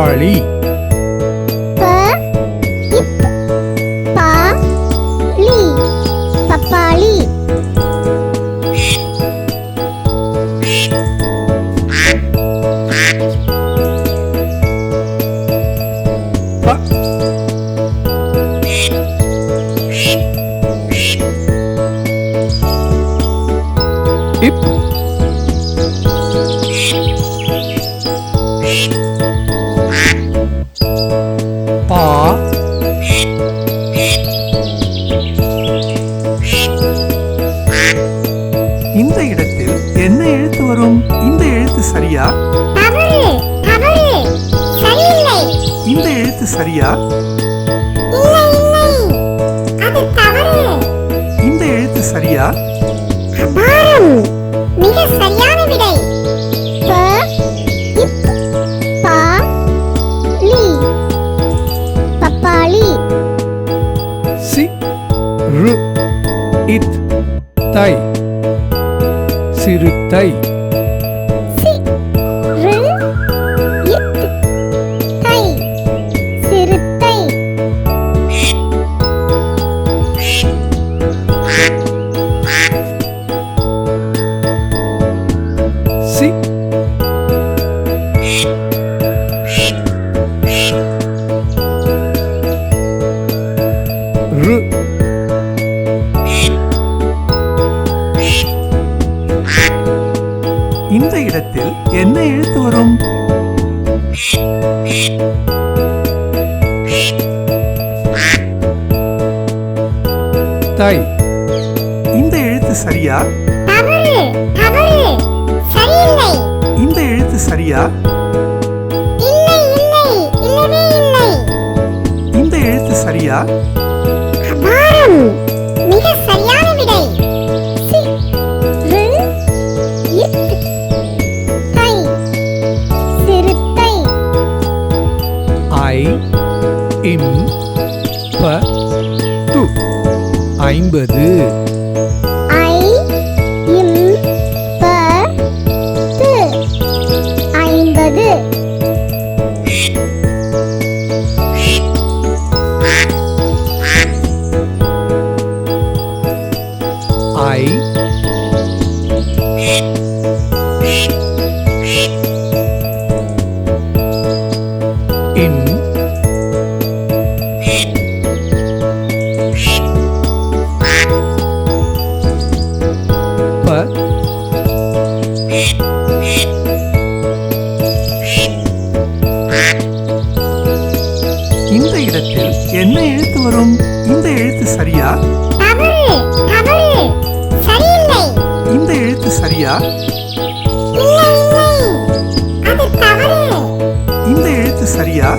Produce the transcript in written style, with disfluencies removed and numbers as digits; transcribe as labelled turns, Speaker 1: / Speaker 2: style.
Speaker 1: பப்பாளி.
Speaker 2: பப்பாளி.
Speaker 1: இப் பா இந்த இடத்தில் என்ன எழுத்து வரும்? இந்த எழுத்து சரியா? இந்த எழுத்து சரியா? இந்த எழுத்து சரியா?
Speaker 2: மிக சரியான விடை. பப்பாளி.
Speaker 1: சி ரு இத் தை சிறுத்தை.
Speaker 2: சிறுத்தை.
Speaker 1: சி ரு இந்த இடத்தில் என்ன எழுத்து வரும்? தை இந்த எழுத்து சரியா? இந்த எழுத்து சரியா? இந்த எழுத்து சரியா?
Speaker 2: மிக சரியான விடை. சிறுத்தை.
Speaker 1: ஐ இம் ப து 50.
Speaker 2: ஐ இம் ப து 50.
Speaker 1: ஐ இம் ப இந்த இடத்தில் என்ன எழுத்து வரும்? இந்த எழுத்து சரியா? இந்த எழுத்து சரியா? இந்த எழுத்து சரியா?